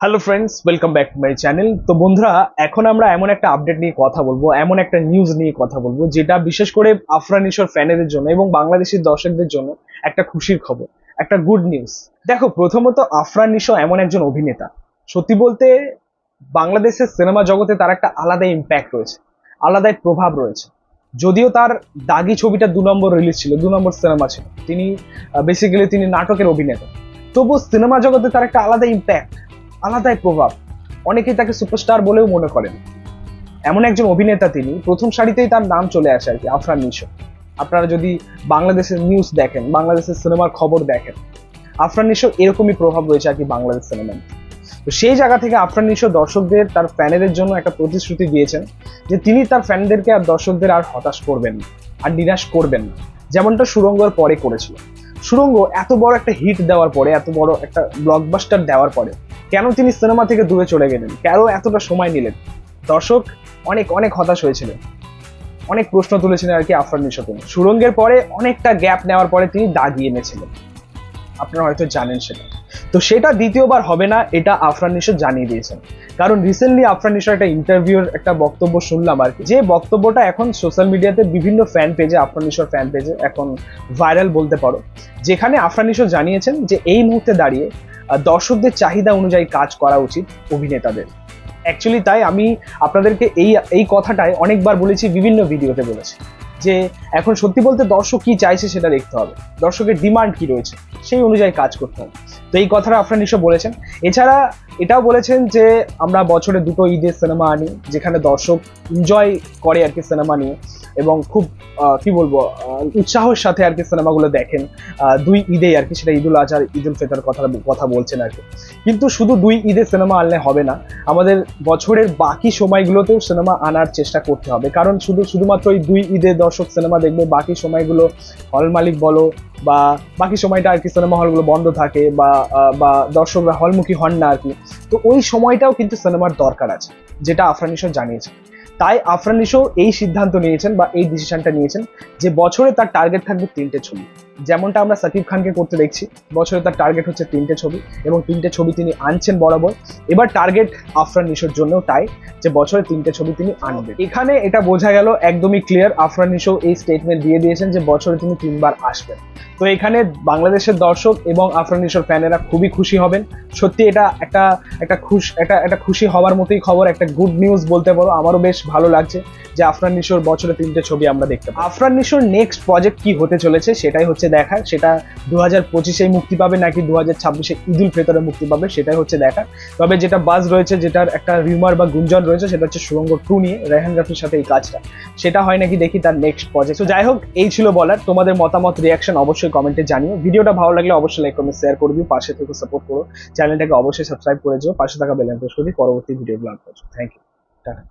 Hello friends, welcome back to my channel. তো বন্ধুরা, এখন আমরা এমন একটা আপডেট নিয়ে কথা বলবো, এমন একটা নিউজ নিয়ে কথা বলবো যেটা বিশেষ করে আফরান নিশোর ফ্যানেদের জন্য এবং বাংলাদেশের দর্শকদের জন্য একটা খুশির খবর, একটা গুড নিউজ। দেখো, প্রথমত আফরান নিশো এমন একজন অভিনেতা, সত্যি বলতে বাংলাদেশের সিনেমা জগতে তার একটা আলাদা ইম্প্যাক্ট রয়েছে, আলাদাই প্রভাব রয়েছে। যদিও তার দাগি ছবিটা 2 নম্বর রিলিজ ছিল, 2 নম্বর সিনেমা ছিল, তিনি বেসিক্যালি তিনি নাটকের অভিনেতা, তবু সিনেমা জগতে তার একটা আলাদা ইম্প্যাক্ট, আলাদাই প্রভাব। অনেকেই তাকে সুপারস্টার বলেও মনে করেন। এমন একজন অভিনেতা তিনি, প্রথম সারিতেই তার নাম চলে আসে আর কি, আফরান নিশো। আপনারা যদি বাংলাদেশের নিউজ দেখেন, বাংলাদেশের সিনেমার খবর দেখেন, আফরান নিশো এরকমই প্রভাব রয়েছে আর কি বাংলাদেশ সিনেমায়। তো সেই জায়গা থেকে আফরান নিশো দর্শকদের, তার ফ্যানেদের জন্য একটা প্রতিশ্রুতি দিয়েছেন যে তিনি তার ফ্যানদেরকে আর দর্শকদের আর হতাশ করবেন না, আর নিরাশ করবেন না, যেমনটা সুড়ঙ্গর পরে করেছিল। সুড়ঙ্গ এত বড় একটা হিট দেওয়ার পরে, এত বড় একটা ব্লকবাস্টার দেওয়ার পরে কেন তিনি সিনেমা থেকে দূরে চলে গেলেন, কেন এতটা সময় নিলেন? দর্শক অনেক অনেক হতাশ হয়েছিলেন, অনেক প্রশ্ন তুলেছিলেন আর কি আফরান নিশোকে। সুড়ঙ্গের পরে অনেকটা গ্যাপ নেওয়ার পরে তিনি দাগি এনেছিলেন, আপনারা হয়তো জানেন সেটা। তো সেটা দ্বিতীয়বার হবে না, এটা আফরান নিশো জানিয়ে দিয়েছেন। কারণ রিসেন্টলি আফরান নিশোর একটা ইন্টারভিউর একটা বক্তব্য শুনলাম আর কি, যে বক্তব্যটা এখন সোশ্যাল মিডিয়াতে বিভিন্ন ফ্যান পেজে, আফরান নিশোর ফ্যান পেজে এখন ভাইরাল বলতে পারো, যেখানে আফরান নিশো জানিয়েছেন যে এই মুহূর্তে দাঁড়িয়ে দর্শকদের চাহিদা অনুযায়ী কাজ করা উচিত অভিনেতাদের। অ্যাকচুয়ালি তাই আমি আপনাদেরকে এই কথাটাই অনেকবার বলেছি, বিভিন্ন ভিডিওতে বলেছি যে এখন সত্যি বলতে দর্শক কি চাইছে সেটা দেখতে হবে, দর্শকের ডিমান্ড কি রয়েছে সেই অনুযায়ী কাজ করতে হবে। তো এই কথাটা আফরান নিশো বলেছেন। এছাড়া এটাও বলেছেন যে আমরা বছরে 2টো ঈদের সিনেমা আনি, যেখানে দর্শক এনজয় করে আর কি সিনেমা নিয়ে, এবং খুব কি বলবো, উৎসাহের সাথে আর কি সিনেমাগুলো দেখেন 2 ঈদেই আর কি, সেটা ঈদুল আজহা, ঈদুল ফিতর কথা বলছেন আর কি। কিন্তু শুধু 2 ঈদের সিনেমা আনলে হবে না, আমাদের বছরের বাকি সময়গুলোতেও সিনেমা আনার চেষ্টা করতে হবে। কারণ শুধুমাত্র এই 2 ঈদে দর্শক সিনেমা দেখবে, বাকি সময়গুলো হল মালিক বলো বা বাকি সময়টা আর কি সিনেমা হলগুলো বন্ধ থাকে, বা দর্শকরা হলমুখী হন না আর কি। তো ওই সময়টাও কিন্তু সিনেমার দরকার আছে, যেটা আফরান নিশো জানিয়েছে। তাই আফরান নিশো এই সিদ্ধান্ত নিয়েছেন বা এই ডিসিশনটা নিয়েছেন যে বছরে তার টার্গেট থাকবে 3টে ছবি, যেমনটা আমরা সাকিব খানকে করতে দেখছি। বছরে তার টার্গেট হচ্ছে 3টে ছবি, এবং 3টে ছবি তিনি আনছেন বরাবর। এবার টার্গেট আফরান নিশোর জন্যও তাই, যে বছরে 3টে ছবি তিনি আনবেন। এখানে এটা বোঝা গেল, একদমই ক্লিয়ার, আফরান নিশো এই স্টেটমেন্ট দিয়ে দিয়েছেন যে বছরে তিনি 3বার আসবেন। তো এখানে বাংলাদেশের দর্শক এবং আফরান নিশোর ফ্যানেরা খুবই খুশি হবেন। সত্যি এটা একটা খুশি হওয়ার মতোই খবর, একটা গুড নিউজ বলতে পারো। আমারও বেশ ভালো লাগছে যে আফরান নিশোর বছরে 3টে ছবি আমরা দেখতে পাবো। আফরান নিশোর নেক্সট প্রজেক্ট কি হতে চলেছে সেটাই হচ্ছে দেখার, সেটা 2025-এ মুক্তি পাবে নাকি 2026-এ ঈদুল ফিতরে মুক্তি পাবে সেটাই হচ্ছে দেখার। তবে যেটা বাজ রয়েছে, যেটার একটা রিউমার বা গুঞ্জন রয়েছে, সেটা হচ্ছে সুড়ঙ্গ 2 নিয়ে রেহান রাফির সাথে এই কাজটা, সেটা হয় নাকি দেখি তার নেক্সট প্রজেক্ট। তো যাই হোক, এই ছিল বলার। তোমাদের মতামত, রিয়াকশন অবশ্যই কমেন্টে জানিও। ভিডিওটা ভালো লাগলে অবশ্যই লাইক কমেন্ট শেয়ার করে দিও, পাশে থেকে সাপোর্ট করো, চ্যানেলটাকে অবশ্যই সাবস্ক্রাইব করে দিও, পাশে থাকা বেল আইকন প্রেস করে দিও পরবর্তী ভিডিওগুলো আপলোড করতে। Thank you, tata.